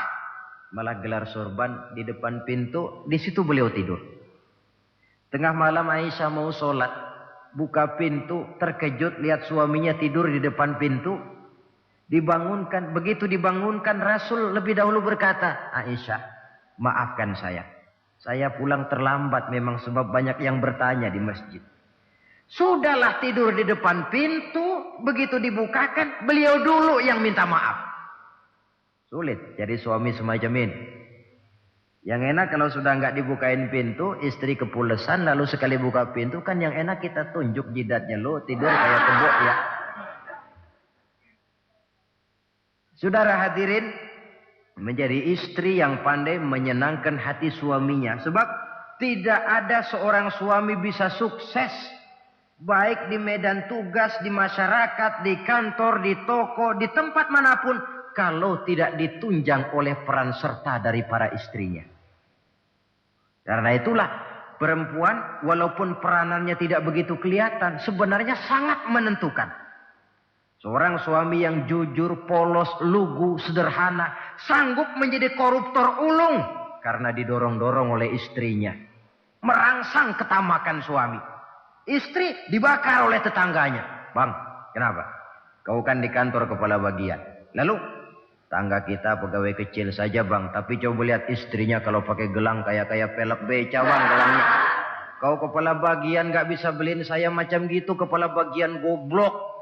malah gelar sorban di depan pintu. Di situ beliau tidur. Tengah malam Aisyah mau sholat, buka pintu, terkejut lihat suaminya tidur di depan pintu. Dibangunkan, begitu dibangunkan Rasul lebih dahulu berkata, Aisyah, maafkan saya pulang terlambat memang sebab banyak yang bertanya di masjid. Sudahlah tidur di depan pintu, begitu dibukakan beliau dulu yang minta maaf. Sulit jadi suami semacam ini. Yang enak kalau sudah nggak dibukain pintu, istri kepulesan lalu sekali buka pintu, kan yang enak kita tunjuk jidatnya, lo tidur kayak kebo ya. Saudara hadirin, menjadi istri yang pandai menyenangkan hati suaminya. Sebab tidak ada seorang suami bisa sukses baik di medan tugas, di masyarakat, di kantor, di toko, di tempat manapun, kalau tidak ditunjang oleh peran serta dari para istrinya. Karena itulah perempuan walaupun peranannya tidak begitu kelihatan, sebenarnya sangat menentukan. Seorang suami yang jujur, polos, lugu, sederhana, sanggup menjadi koruptor ulung karena didorong-dorong oleh istrinya. Merangsang ketamakan suami. Istri dibakar oleh tetangganya. Bang, kenapa? Kau kan di kantor kepala bagian. Lalu, tangga kita pegawai kecil saja bang. Tapi coba lihat istrinya kalau pakai gelang kayak pelek beca bang gelangnya. Kau kepala bagian gak bisa beliin saya macam gitu, kepala bagian goblok.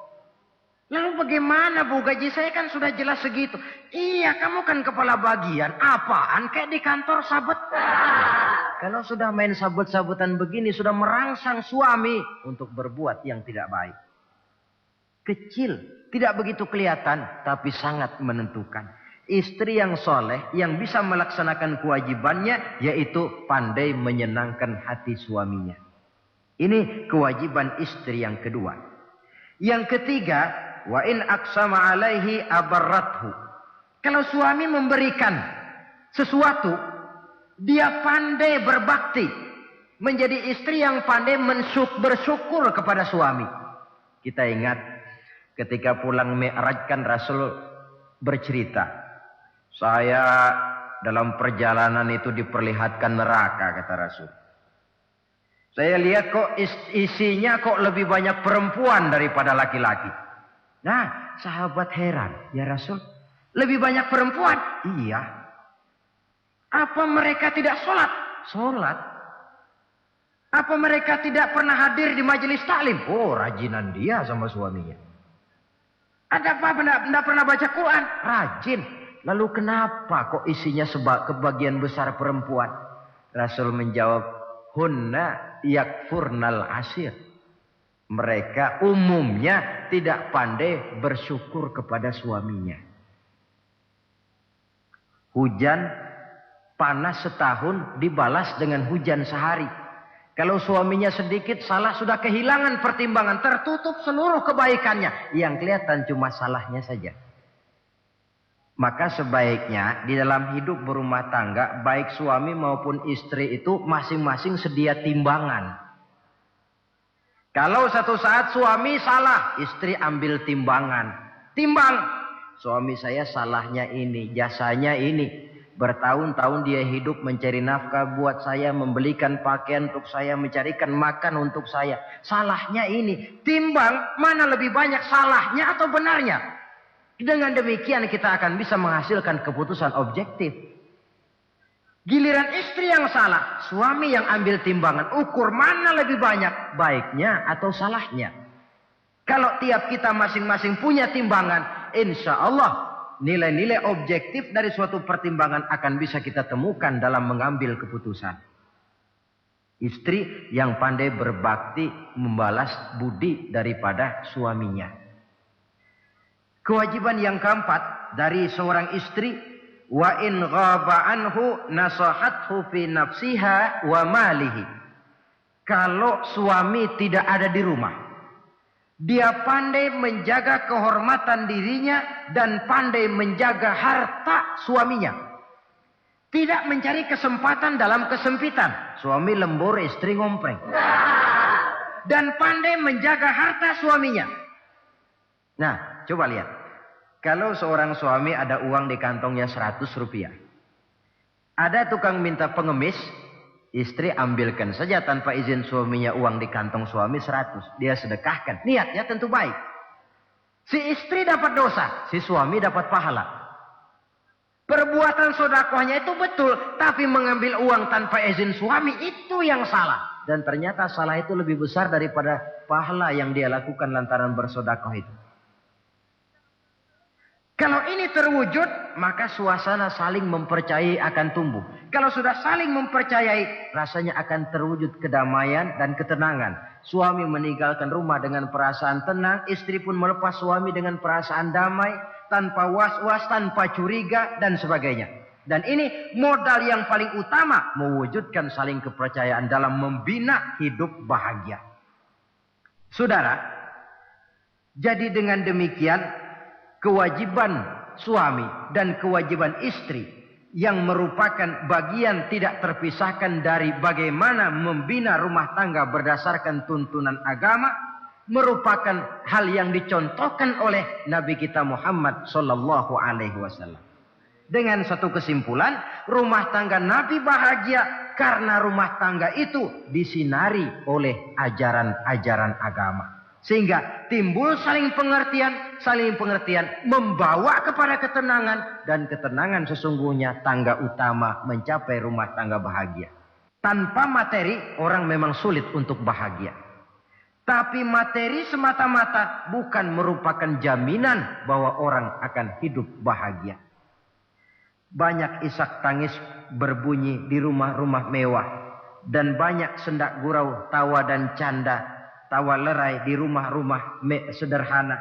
Lalu bagaimana bu, gaji saya kan sudah jelas segitu. Iya, kamu kan kepala bagian. Apaan kayak di kantor sabet. Kalau sudah main sabut-sabutan begini, sudah merangsang suami untuk berbuat yang tidak baik. Kecil, tidak begitu kelihatan, tapi sangat menentukan. Istri yang soleh, yang bisa melaksanakan kewajibannya, yaitu pandai menyenangkan hati suaminya. Ini kewajiban istri yang kedua. Yang ketiga, wa in aqsama alaihi abarrathu. Kalau suami memberikan sesuatu, dia pandai berbakti. Menjadi istri yang pandai bersyukur kepada suami. Kita ingat ketika pulang Mi'raj kan Rasul bercerita. Saya dalam perjalanan itu diperlihatkan neraka, kata Rasul. Saya lihat kok isinya kok lebih banyak perempuan daripada laki-laki. Nah, sahabat heran. Ya Rasul, lebih banyak perempuan? Iya. Apa mereka tidak sholat? Sholat. Apa mereka tidak pernah hadir di majelis taklim? Oh, rajinan dia sama suaminya. Ada apa? Tidak pernah baca Quran? Rajin. Lalu kenapa kok isinya kebagian besar perempuan? Rasul menjawab, hunna yakfurnal ashir. Mereka umumnya tidak pandai bersyukur kepada suaminya. Hujan panas setahun dibalas dengan hujan sehari. Kalau suaminya sedikit salah, sudah kehilangan pertimbangan, tertutup seluruh kebaikannya. Yang kelihatan cuma salahnya saja. Maka sebaiknya di dalam hidup berumah tangga, baik suami maupun istri itu masing-masing sedia timbangan. Kalau satu saat suami salah, istri ambil timbangan. Timbang, suami saya salahnya ini, jasanya ini. Bertahun-tahun dia hidup mencari nafkah buat saya, membelikan pakaian untuk saya, mencarikan makan untuk saya. Salahnya ini. Timbang, mana lebih banyak salahnya atau benarnya? Dengan demikian kita akan bisa menghasilkan keputusan objektif. Giliran istri yang salah, suami yang ambil timbangan, ukur mana lebih banyak, baiknya atau salahnya. Kalau tiap kita masing-masing punya timbangan, insya Allah nilai-nilai objektif dari suatu pertimbangan akan bisa kita temukan dalam mengambil keputusan. Istri yang pandai berbakti membalas budi daripada suaminya. Kewajiban yang keempat dari seorang istri, wa in ghaba anhu nasahathu fi nafsiha wa malihi. Kalau suami tidak ada di rumah, dia pandai menjaga kehormatan dirinya dan pandai menjaga harta suaminya. Tidak mencari kesempatan dalam kesempitan. Suami lembur, istri ngompreng. Dan pandai menjaga harta suaminya. Nah, coba lihat. Kalau seorang suami ada uang di kantongnya 100 rupiah. Ada tukang minta pengemis, istri ambilkan saja tanpa izin suaminya uang di kantong suami 100. Dia sedekahkan. Niatnya tentu baik. Si istri dapat dosa, si suami dapat pahala. Perbuatan sedekahnya itu betul, tapi mengambil uang tanpa izin suami itu yang salah. Dan ternyata salah itu lebih besar daripada pahala yang dia lakukan lantaran bersedekah itu. Kalau ini terwujud, maka suasana saling mempercayai akan tumbuh. Kalau sudah saling mempercayai, rasanya akan terwujud kedamaian dan ketenangan. Suami meninggalkan rumah dengan perasaan tenang, istri pun melepas suami dengan perasaan damai, tanpa was-was, tanpa curiga, dan sebagainya. Dan ini modal yang paling utama, mewujudkan saling kepercayaan dalam membina hidup bahagia. Saudara, jadi dengan demikian, kewajiban suami dan kewajiban istri yang merupakan bagian tidak terpisahkan dari bagaimana membina rumah tangga berdasarkan tuntunan agama, merupakan hal yang dicontohkan oleh Nabi kita Muhammad sallallahu alaihi wasallam. Dengan satu kesimpulan, rumah tangga Nabi bahagia karena rumah tangga itu disinari oleh ajaran-ajaran agama. Sehingga timbul saling pengertian membawa kepada ketenangan, dan ketenangan sesungguhnya tangga utama mencapai rumah tangga bahagia. Tanpa materi orang memang sulit untuk bahagia. Tapi materi semata-mata bukan merupakan jaminan bahwa orang akan hidup bahagia. Banyak isak tangis berbunyi di rumah-rumah mewah, dan banyak sendak gurau, tawa dan canda, tawa lerai di rumah-rumah sederhana.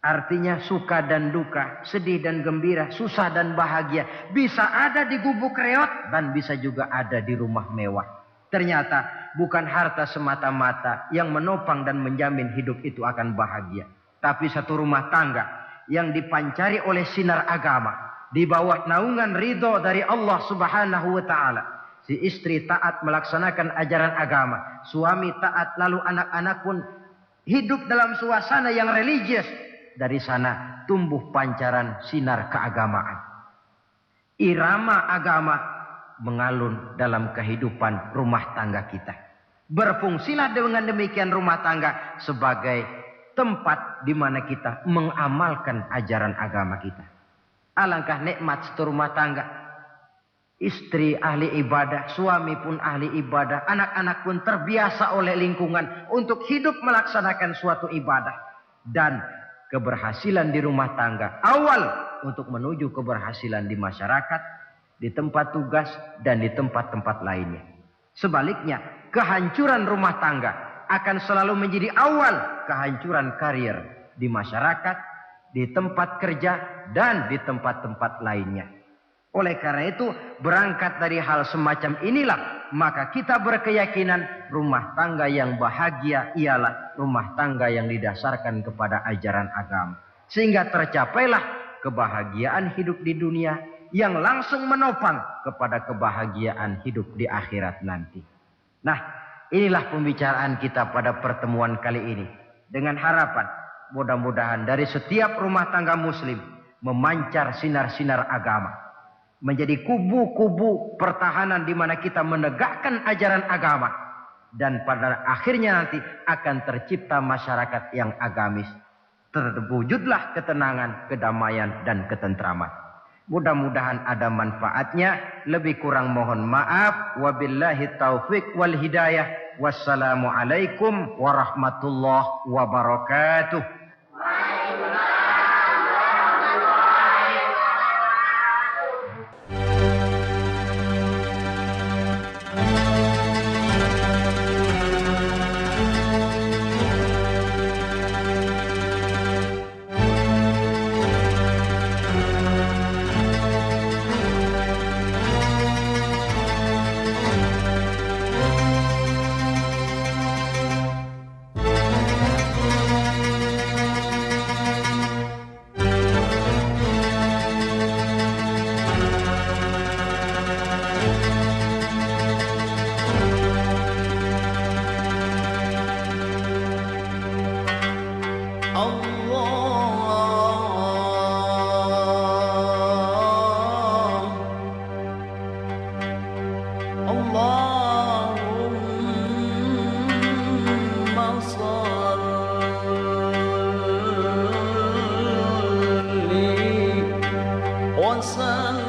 Artinya suka dan duka, sedih dan gembira, susah dan bahagia. Bisa ada di gubuk reot dan bisa juga ada di rumah mewah. Ternyata bukan harta semata-mata yang menopang dan menjamin hidup itu akan bahagia. Tapi satu rumah tangga yang dipancari oleh sinar agama, di bawah naungan ridho dari Allah Subhanahu wa ta'ala. Si istri taat melaksanakan ajaran agama, suami taat, lalu anak-anak pun hidup dalam suasana yang religius. Dari sana tumbuh pancaran sinar keagamaan. Irama agama mengalun dalam kehidupan rumah tangga kita. Berfungsilah dengan demikian rumah tangga sebagai tempat di mana kita mengamalkan ajaran agama kita. Alangkah nikmat satu rumah tangga. Istri ahli ibadah, suami pun ahli ibadah, anak-anak pun terbiasa oleh lingkungan untuk hidup melaksanakan suatu ibadah. Dan keberhasilan di rumah tangga awal untuk menuju keberhasilan di masyarakat, di tempat tugas, dan di tempat-tempat lainnya. Sebaliknya, kehancuran rumah tangga akan selalu menjadi awal kehancuran karir di masyarakat, di tempat kerja, dan di tempat-tempat lainnya. Oleh karena itu, berangkat dari hal semacam inilah, maka kita berkeyakinan rumah tangga yang bahagia ialah rumah tangga yang didasarkan kepada ajaran agama. Sehingga tercapailah kebahagiaan hidup di dunia yang langsung menopang kepada kebahagiaan hidup di akhirat nanti. Nah, inilah pembicaraan kita pada pertemuan kali ini. Dengan harapan, mudah-mudahan dari setiap rumah tangga muslim memancar sinar-sinar agama. Menjadi kubu-kubu pertahanan di mana kita menegakkan ajaran agama. Dan pada akhirnya nanti akan tercipta masyarakat yang agamis. Terwujudlah ketenangan, kedamaian, dan ketentraman. Mudah-mudahan ada manfaatnya. Lebih kurang mohon maaf. Wabillahi taufiq wal hidayah. Wassalamualaikum warahmatullahi wabarakatuh. وسلم